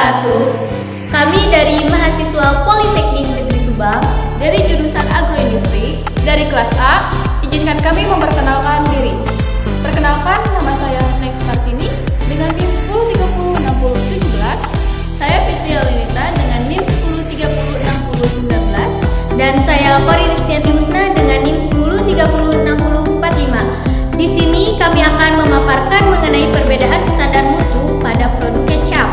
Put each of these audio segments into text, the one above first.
wabarakatuh. Kami dari mahasiswa Politeknik Negeri Subang dari jurusan Agroindustri dari kelas A, izinkan kami memperkenalkan diri. Perkenalkan, nama saya Next Kartini dengan NIM 10306017. Saya Fitri Alinita dengan NIM 10306019. Dan saya Kori Ristianti Husna dengan NIM 10306045. Di sini kami akan memaparkan mengenai perbedaan standar mutu pada produk kecap.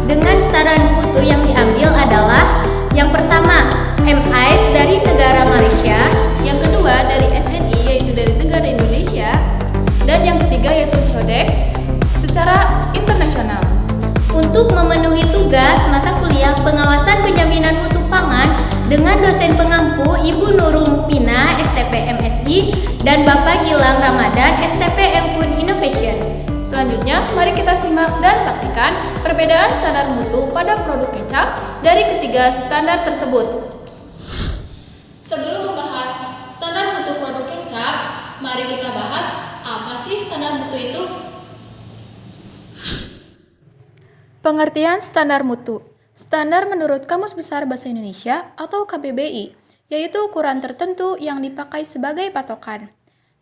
Dengan standar mutu yang diambil adalah yang pertama MIS dari negara Malaysia, yang kedua dari SNI yaitu dari negara Indonesia, dan yang ketiga yaitu Codex secara internasional. Untuk memenuhi tugas mata kuliah pengawasan penjaminan mutu pangan dengan dosen pengampu Ibu Nurul Mupina STP MSI dan Bapak Gilang Ramadan STP M-Food Innovation. Selanjutnya, mari kita simak dan saksikan perbedaan standar mutu pada produk kecap dari ketiga standar tersebut. Sebelum membahas standar mutu produk kecap, mari kita bahas apa sih standar mutu itu? Pengertian standar mutu. Standar menurut Kamus Besar Bahasa Indonesia atau KBBI, yaitu ukuran tertentu yang dipakai sebagai patokan.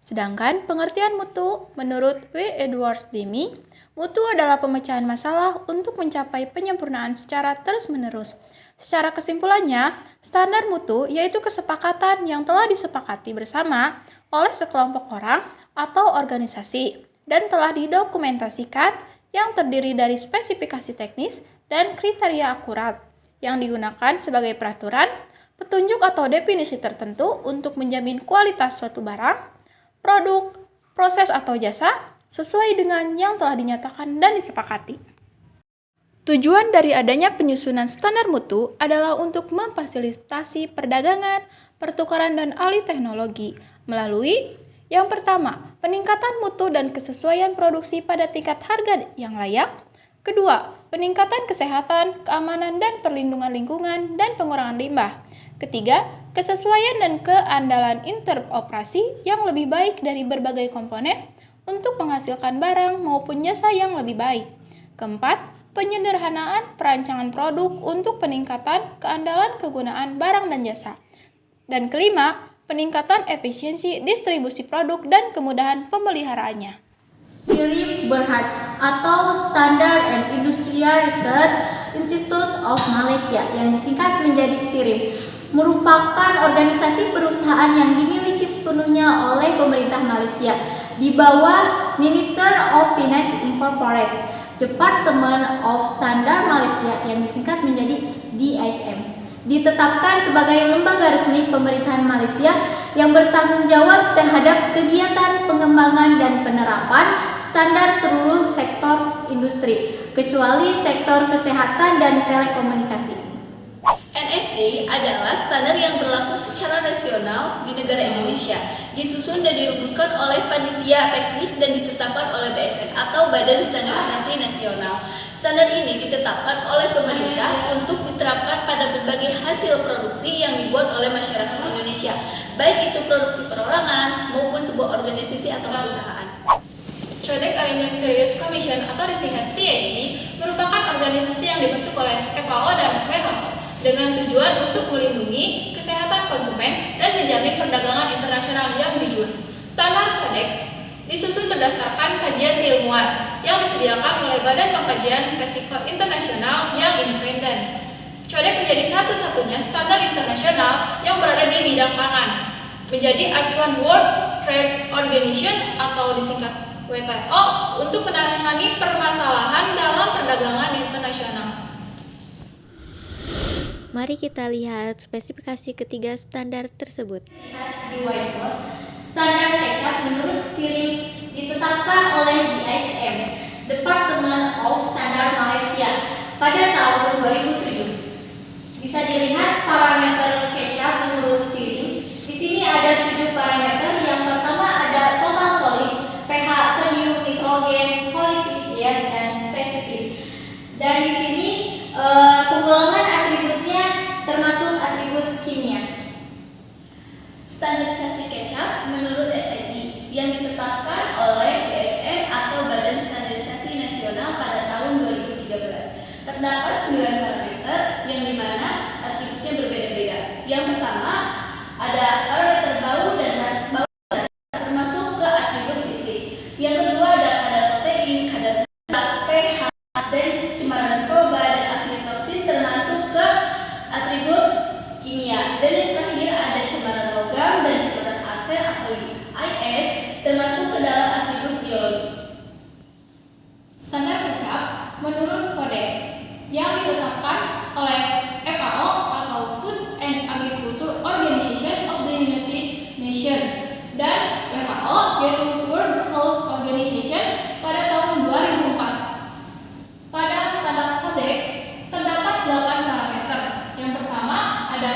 Sedangkan pengertian mutu menurut W. Edwards Deming, mutu adalah pemecahan masalah untuk mencapai penyempurnaan secara terus-menerus. Secara kesimpulannya, standar mutu yaitu kesepakatan yang telah disepakati bersama oleh sekelompok orang atau organisasi dan telah didokumentasikan yang terdiri dari spesifikasi teknis dan kriteria akurat yang digunakan sebagai peraturan, petunjuk atau definisi tertentu untuk menjamin kualitas suatu barang, produk, proses atau jasa sesuai dengan yang telah dinyatakan dan disepakati. Tujuan dari adanya penyusunan standar mutu adalah untuk memfasilitasi perdagangan, pertukaran dan alih teknologi melalui yang pertama, peningkatan mutu dan kesesuaian produksi pada tingkat harga yang layak. Kedua, peningkatan kesehatan, keamanan dan perlindungan lingkungan dan pengurangan limbah. Ketiga, kesesuaian dan keandalan interoperasi yang lebih baik dari berbagai komponen untuk menghasilkan barang maupun jasa yang lebih baik. Keempat, penyederhanaan perancangan produk untuk peningkatan keandalan kegunaan barang dan jasa. Dan kelima, peningkatan efisiensi distribusi produk dan kemudahan pemeliharaannya. SIRIM Berhad atau Standard and Industrial Research Institute of Malaysia yang disingkat menjadi SIRIM merupakan organisasi perusahaan yang dimiliki sepenuhnya oleh pemerintah Malaysia di bawah Minister of Finance Incorporated, Department of Standard Malaysia yang disingkat menjadi DISM. Ditetapkan sebagai lembaga resmi pemerintahan Malaysia yang bertanggung jawab terhadap kegiatan pengembangan dan penerapan standar seluruh sektor industri, kecuali sektor kesehatan dan telekomunikasi. NSA adalah standar yang berlaku secara nasional di negara Indonesia, disusun dan dirumuskan oleh panitia teknis dan ditetapkan oleh BSN atau Badan Standarisasi Nasional. Standar ini ditetapkan oleh pemerintah untuk diterapkan pada berbagai hasil produksi yang dibuat oleh masyarakat Indonesia, baik itu produksi perorangan maupun sebuah organisasi atau perusahaan. Codex Alimentarius Commission atau disingkat CAC merupakan organisasi yang dibentuk oleh FAO dan WHO dengan tujuan untuk melindungi kesehatan konsumen dan menjamin perdagangan internasional yang jujur. Standar Codex disusun berdasarkan kajian keilmuan yang disediakan oleh Badan Pengkajian Risiko Internasional yang independen. Codex menjadi satu-satunya standar internasional yang berada di bidang pangan, menjadi acuan World Trade Organization atau disingkat WTO untuk menangani permasalahan dalam perdagangan internasional. Mari kita lihat spesifikasi ketiga standar tersebut. Di whiteboard, standar kecap menurut SIRIM ditetapkan oleh DISM, Department of Standard Malaysia pada tahun 2007. Bisa dilihat parameter kecap menurut SIRIM. Di sini ada 7 parameter. Yang pertama ada total solid, pH, sodium, nitrogen, polyphysias dan spesifik. Dan di sini penggolongan atributnya termasuk atribut kimia. Standarisasi kecap menurut SNI yang ditetapkan oleh BSN atau Badan Standarisasi Nasional pada tahun 2013. Terdapat 9 parameter yang dimana atributnya berbeda-beda. Yang pertama, ada parameter bau dan rasa termasuk ke atribut fisik. Yang kedua ada kadar protein, kadar pH, dan cemaran mikroba dan aflatoksin termasuk ke atribut kimia. Dan yang terakhir ada cemaran logam dan cemaran arsen atau IS termasuk ke dalam atribut biologi. Standar kecap menurut kodek yang ditetapkan oleh FAO atau Food and Agriculture Organization of the United Nations dan WHO yaitu World Health Organization pada tahun 2004. Pada standar kodek terdapat 8 parameter. Yang pertama ada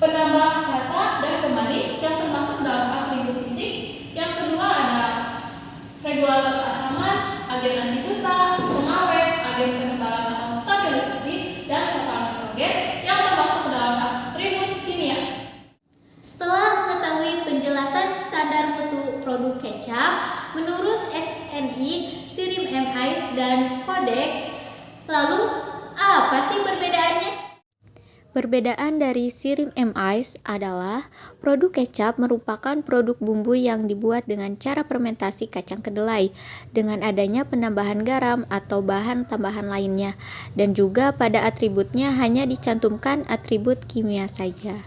penambah rasa dan pemanis yang termasuk dalam atribut fisik. Yang kedua ada regulator keasaman, agen anti busa, pengawet, agen penebalan atau stabilisasi, dan total nitrogen yang termasuk dalam atribut kimia. Setelah mengetahui penjelasan standar mutu produk kecap menurut SNI, SIRIM MIS, dan Kodeks, lalu apa sih perbedaannya? Perbedaan dari SIRIM MIS adalah produk kecap merupakan produk bumbu yang dibuat dengan cara fermentasi kacang kedelai dengan adanya penambahan garam atau bahan tambahan lainnya, dan juga pada atributnya hanya dicantumkan atribut kimia saja.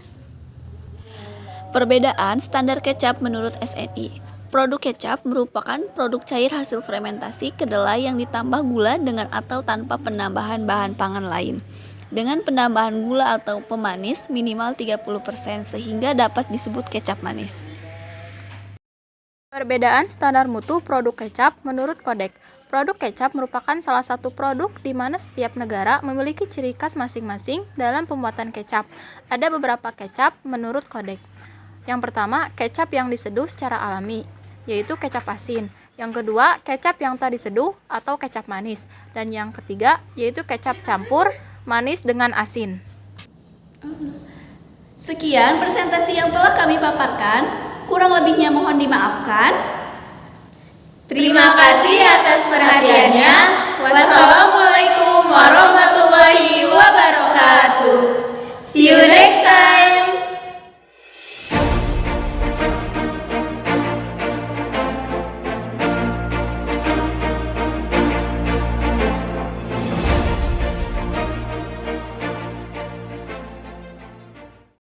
Perbedaan standar kecap menurut SNI. Produk kecap merupakan produk cair hasil fermentasi kedelai yang ditambah gula dengan atau tanpa penambahan bahan pangan lain. Dengan penambahan gula atau pemanis minimal 30% sehingga dapat disebut kecap manis. Perbedaan standar mutu produk kecap menurut kodek. Produk kecap merupakan salah satu produk di mana setiap negara memiliki ciri khas masing-masing dalam pembuatan kecap. Ada beberapa kecap menurut kodek. Yang pertama, kecap yang diseduh secara alami, yaitu kecap asin. Yang kedua, kecap yang tak diseduh atau kecap manis. Dan yang ketiga, yaitu kecap campur manis dengan asin. Sekian presentasi yang telah kami paparkan, kurang lebihnya mohon dimaafkan. Terima kasih atas perhatiannya. Wassalamualaikum.